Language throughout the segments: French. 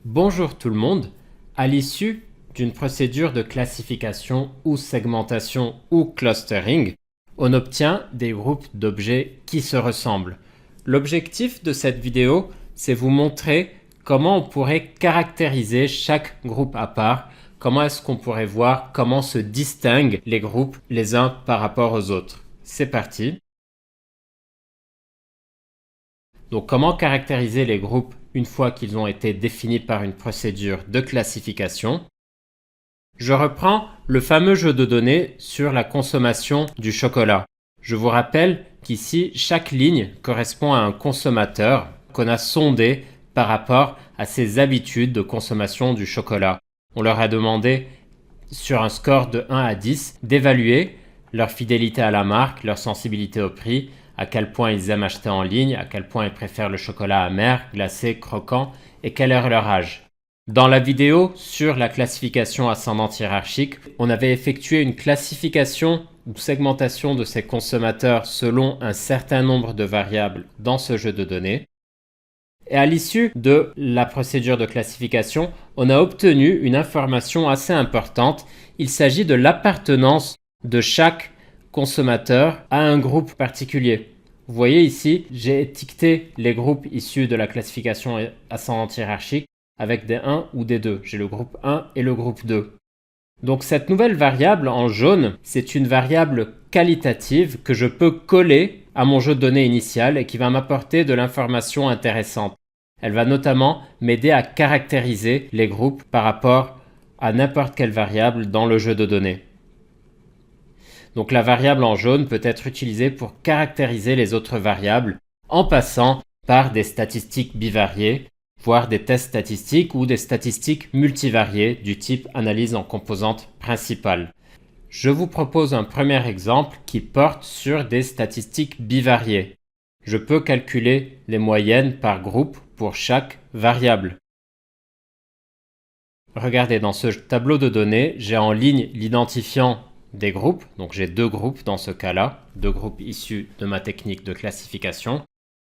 Bonjour tout le monde. À l'issue d'une procédure de classification ou segmentation ou clustering, on obtient des groupes d'objets qui se ressemblent. L'objectif de cette vidéo, c'est vous montrer comment on pourrait caractériser chaque groupe à part, comment est-ce qu'on pourrait voir comment se distinguent les groupes les uns par rapport aux autres. C'est parti. Donc comment caractériser les groupes une fois qu'ils ont été définis par une procédure de classification? Je reprends le fameux jeu de données sur la consommation du chocolat. Je vous rappelle qu'ici, chaque ligne correspond à un consommateur qu'on a sondé par rapport à ses habitudes de consommation du chocolat. On leur a demandé, sur un score de 1 à 10, d'évaluer leur fidélité à la marque, leur sensibilité au prix, à quel point ils aiment acheter en ligne, à quel point ils préfèrent le chocolat amer, glacé, croquant et quel est leur âge. Dans la vidéo sur la classification ascendante hiérarchique, on avait effectué une classification ou segmentation de ces consommateurs selon un certain nombre de variables dans ce jeu de données. Et à l'issue de la procédure de classification, on a obtenu une information assez importante. Il s'agit de l'appartenance de chaque consommateur à un groupe particulier. Vous voyez ici, j'ai étiqueté les groupes issus de la classification ascendante hiérarchique avec des 1 ou des 2. J'ai le groupe 1 et le groupe 2. Donc cette nouvelle variable en jaune, c'est une variable qualitative que je peux coller à mon jeu de données initial et qui va m'apporter de l'information intéressante. Elle va notamment m'aider à caractériser les groupes par rapport à n'importe quelle variable dans le jeu de données. Donc la variable en jaune peut être utilisée pour caractériser les autres variables en passant par des statistiques bivariées, voire des tests statistiques ou des statistiques multivariées du type analyse en composantes principales. Je vous propose un premier exemple qui porte sur des statistiques bivariées. Je peux calculer les moyennes par groupe pour chaque variable. Regardez, dans ce tableau de données, j'ai en ligne l'identifiant des groupes, donc j'ai deux groupes dans ce cas-là, deux groupes issus de ma technique de classification,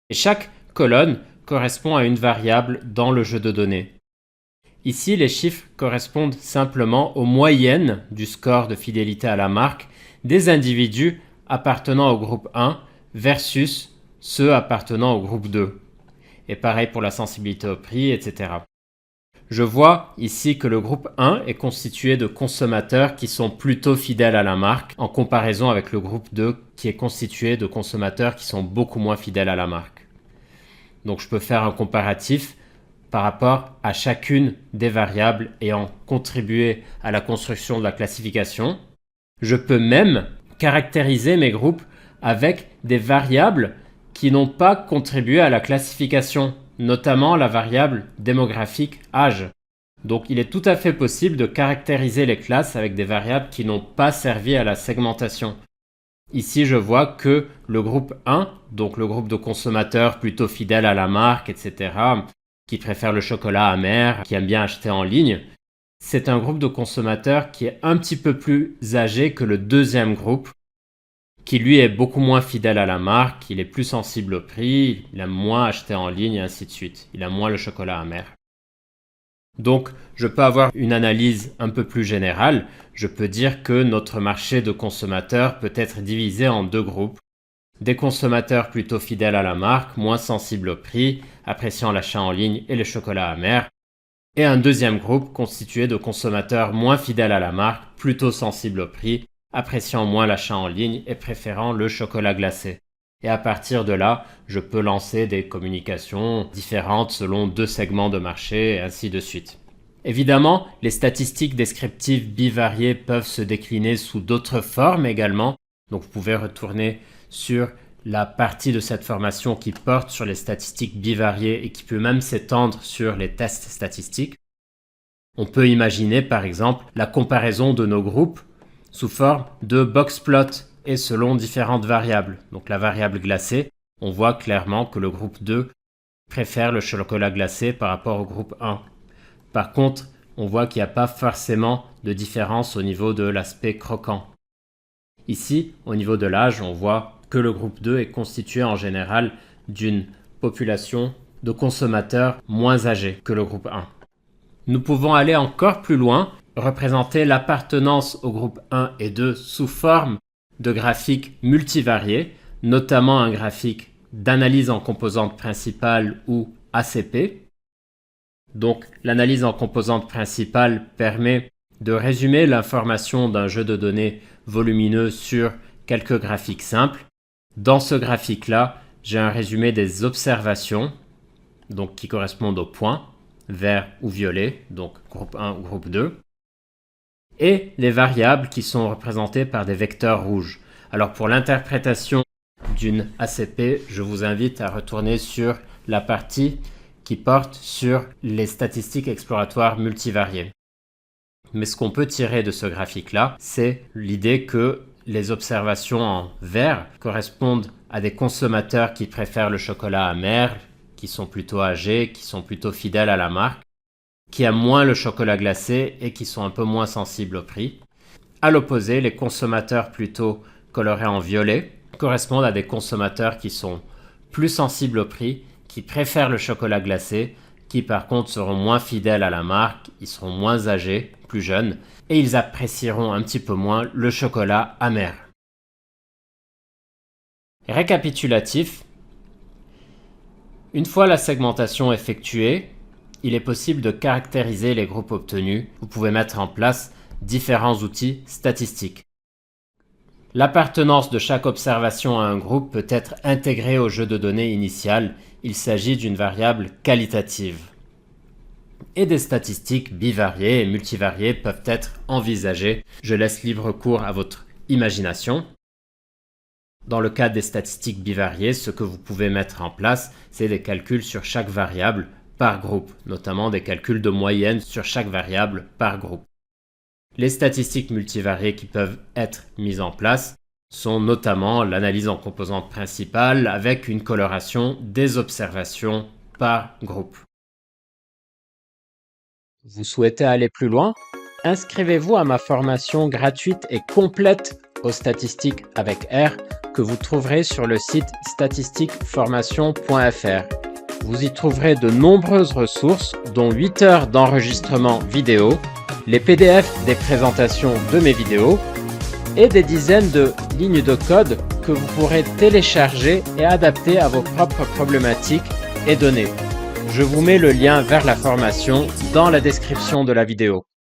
et chaque colonne correspond à une variable dans le jeu de données. Ici, les chiffres correspondent simplement aux moyennes du score de fidélité à la marque des individus appartenant au groupe 1 versus ceux appartenant au groupe 2. Et pareil pour la sensibilité au prix, etc. Je vois ici que le groupe 1 est constitué de consommateurs qui sont plutôt fidèles à la marque en comparaison avec le groupe 2 qui est constitué de consommateurs qui sont beaucoup moins fidèles à la marque. Donc je peux faire un comparatif par rapport à chacune des variables ayant contribué à la construction de la classification. Je peux même caractériser mes groupes avec des variables qui n'ont pas contribué à la classification, notamment la variable démographique âge. Donc il est tout à fait possible de caractériser les classes avec des variables qui n'ont pas servi à la segmentation. Ici, je vois que le groupe 1, donc le groupe de consommateurs plutôt fidèles à la marque, etc., qui préfèrent le chocolat amer, qui aiment bien acheter en ligne, c'est un groupe de consommateurs qui est un petit peu plus âgé que le deuxième groupe, qui lui est beaucoup moins fidèle à la marque, il est plus sensible au prix, il aime moins acheter en ligne et ainsi de suite. Il aime moins le chocolat amer. Donc, je peux avoir une analyse un peu plus générale. Je peux dire que notre marché de consommateurs peut être divisé en deux groupes. Des consommateurs plutôt fidèles à la marque, moins sensibles au prix, appréciant l'achat en ligne et le chocolat amer. Et un deuxième groupe constitué de consommateurs moins fidèles à la marque, plutôt sensibles au prix, appréciant moins l'achat en ligne et préférant le chocolat glacé. Et à partir de là, je peux lancer des communications différentes selon deux segments de marché et ainsi de suite. Évidemment, les statistiques descriptives bivariées peuvent se décliner sous d'autres formes également. Donc vous pouvez retourner sur la partie de cette formation qui porte sur les statistiques bivariées et qui peut même s'étendre sur les tests statistiques. On peut imaginer par exemple la comparaison de nos groupes sous forme de box plot et selon différentes variables. Donc la variable glacée, on voit clairement que le groupe 2 préfère le chocolat glacé par rapport au groupe 1. Par contre, on voit qu'il n'y a pas forcément de différence au niveau de l'aspect croquant. Ici, au niveau de l'âge, on voit que le groupe 2 est constitué en général d'une population de consommateurs moins âgés que le groupe 1. Nous pouvons aller encore plus loin, représenter l'appartenance au groupe 1 et 2 sous forme de graphiques multivariés, notamment un graphique d'analyse en composantes principales ou ACP. Donc l'analyse en composantes principales permet de résumer l'information d'un jeu de données volumineux sur quelques graphiques simples. Dans ce graphique-là, j'ai un résumé des observations, donc qui correspondent aux points, vert ou violet, donc groupe 1 ou groupe 2, et les variables qui sont représentées par des vecteurs rouges. Alors pour l'interprétation d'une ACP, je vous invite à retourner sur la partie qui porte sur les statistiques exploratoires multivariées. Mais ce qu'on peut tirer de ce graphique-là, c'est l'idée que les observations en vert correspondent à des consommateurs qui préfèrent le chocolat amer, qui sont plutôt âgés, qui sont plutôt fidèles à la marque, qui aiment moins le chocolat glacé et qui sont un peu moins sensibles au prix. À l'opposé, les consommateurs plutôt colorés en violet correspondent à des consommateurs qui sont plus sensibles au prix, qui préfèrent le chocolat glacé, qui par contre seront moins fidèles à la marque, ils seront moins âgés, plus jeunes, et ils apprécieront un petit peu moins le chocolat amer. Récapitulatif. Une fois la segmentation effectuée, il est possible de caractériser les groupes obtenus. Vous pouvez mettre en place différents outils statistiques. L'appartenance de chaque observation à un groupe peut être intégrée au jeu de données initial. Il s'agit d'une variable qualitative. Et des statistiques bivariées et multivariées peuvent être envisagées. Je laisse libre cours à votre imagination. Dans le cas des statistiques bivariées, ce que vous pouvez mettre en place, c'est des calculs sur chaque variable par groupe, notamment des calculs de moyenne sur chaque variable par groupe. Les statistiques multivariées qui peuvent être mises en place sont notamment l'analyse en composantes principales avec une coloration des observations par groupe. Vous souhaitez aller plus loin? Inscrivez-vous à ma formation gratuite et complète aux statistiques avec R que vous trouverez sur le site statistiqueformation.fr. Vous y trouverez de nombreuses ressources, dont 8 heures d'enregistrement vidéo, les PDF des présentations de mes vidéos et des dizaines de lignes de code que vous pourrez télécharger et adapter à vos propres problématiques et données. Je vous mets le lien vers la formation dans la description de la vidéo.